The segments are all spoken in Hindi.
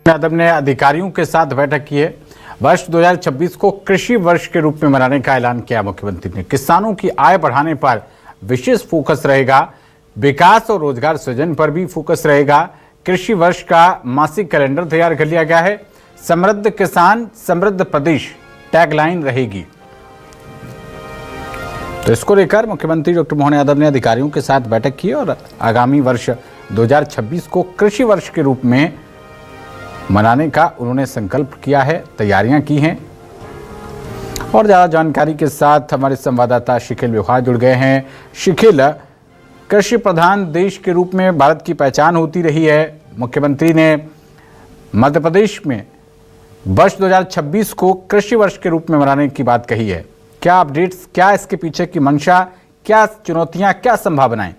यादव ने अधिकारियों के साथ बैठक की है। वर्ष 2026 को कृषि वर्ष के रूप में मनाने का ऐलान किया मुख्यमंत्री ने। किसानों की आय बढ़ाने पर विशेष फोकस रहेगा, विकास और रोजगार सृजन पर भी फोकस रहेगा। कृषि वर्ष का मासिक कैलेंडर तैयार कर लिया गया है। समृद्ध किसान समृद्ध प्रदेश टैगलाइन रहेगी। तो इसको लेकर मुख्यमंत्री डॉक्टर मोहन यादव ने अधिकारियों के साथ बैठक की और आगामी वर्ष 2026 को कृषि वर्ष के रूप में मनाने का उन्होंने संकल्प किया है, तैयारियां की हैं। और ज़्यादा जानकारी के साथ हमारे संवाददाता शिखिल व्यवहार जुड़ गए हैं। शिखिल, कृषि प्रधान देश के रूप में भारत की पहचान होती रही है। मुख्यमंत्री ने मध्य प्रदेश में वर्ष 2026 को कृषि वर्ष के रूप में मनाने की बात कही है। क्या अपडेट्स, क्या इसके पीछे की मंशा, क्या चुनौतियां, क्या संभावनाएं?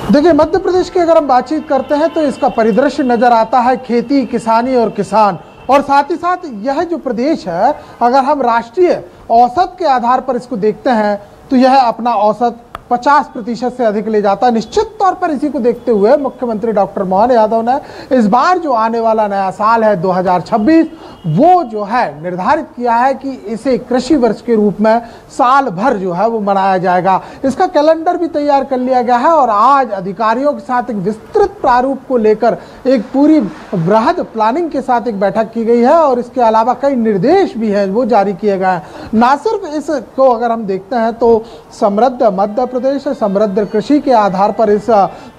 देखिए, मध्य प्रदेश की अगर हम बातचीत करते हैं तो इसका परिदृश्य नजर आता है खेती, किसानी और किसान। और साथ ही साथ यह जो प्रदेश है, अगर हम राष्ट्रीय औसत के आधार पर इसको देखते हैं तो यह अपना औसत 50% से अधिक ले जाता है। निश्चित तौर पर इसी को देखते हुए मुख्यमंत्री डॉक्टर मोहन यादव ने इस बार जो आने वाला नया साल है 2026, वो जो है निर्धारित किया है कि इसे कृषि वर्ष के रूप में साल भर जो है वो मनाया जाएगा। इसका कैलेंडर भी तैयार कर लिया गया है और आज अधिकारियों के साथ एक विस्तृत प्रारूप को लेकर एक पूरी बृहद प्लानिंग के साथ एक बैठक की गई है और इसके अलावा कई निर्देश भी हैं वो जारी किए गए हैं। ना सिर्फ इसको अगर हम देखते हैं तो समृद्ध मध्य प्रदेश, समृद्ध कृषि के आधार पर इस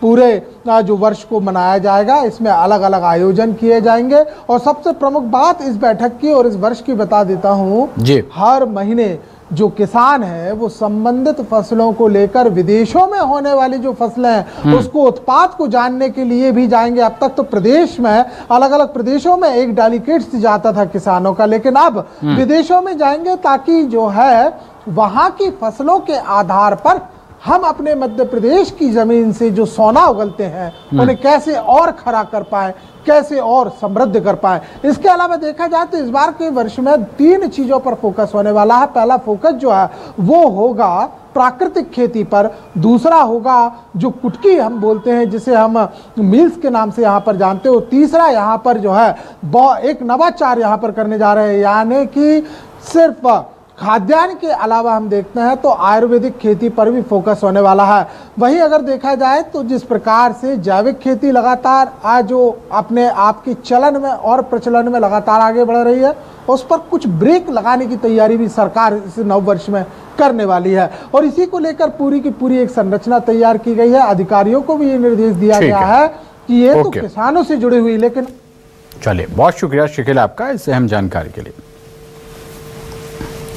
पूरे जो वर्ष को मनाया जाएगा, इसमें अलग अलग आयोजन किए जाएंगे। और सबसे प्रमुख बात इस बैठक की और इस वर्ष की बता देता हूं, हर महीने जो किसान है वो संबंधित फसलों को लेकर विदेशों में होने वाली जो फसलें हैं उसको उत्पाद को जानने के लिए भी जाएंगे। अब तक तो प्रदेश में अलग अलग प्रदेशों में एक डाली किट्स जाता था किसानों का, लेकिन अब विदेशों में जाएंगे ताकि जो है वहां की फसलों के आधार पर हम अपने मध्य प्रदेश की जमीन से जो सोना उगलते हैं उन्हें कैसे और खरा कर पाए, कैसे और समृद्ध कर पाए। इसके अलावा देखा जाए तो इस बार के वर्ष में 3 चीजों पर फोकस होने वाला है। पहला फोकस जो है वो होगा प्राकृतिक खेती पर, दूसरा होगा जो कुटकी हम बोलते हैं जिसे हम मिल्स के नाम से यहाँ पर जानते हो, तीसरा यहाँ पर जो है एक नवाचार यहाँ पर करने जा रहे हैं, यानी कि सिर्फ खाद्यान्न के अलावा हम देखते हैं तो आयुर्वेदिक खेती पर भी फोकस होने वाला है। वहीं अगर देखा जाए तो जिस प्रकार से जैविक खेती लगातार आज जो अपने आप की चलन में और प्रचलन में लगातार आगे बढ़ रही है, उस पर कुछ ब्रेक लगाने की तैयारी भी सरकार इस नव वर्ष में करने वाली है। और इसी को लेकर पूरी की पूरी एक संरचना तैयार की गई है। अधिकारियों को भी ये निर्देश दिया गया है कि ये तो किसानों से जुड़ी हुई, लेकिन चलिए, बहुत शुक्रिया शिखिल आपका इस अहम जानकारी के लिए।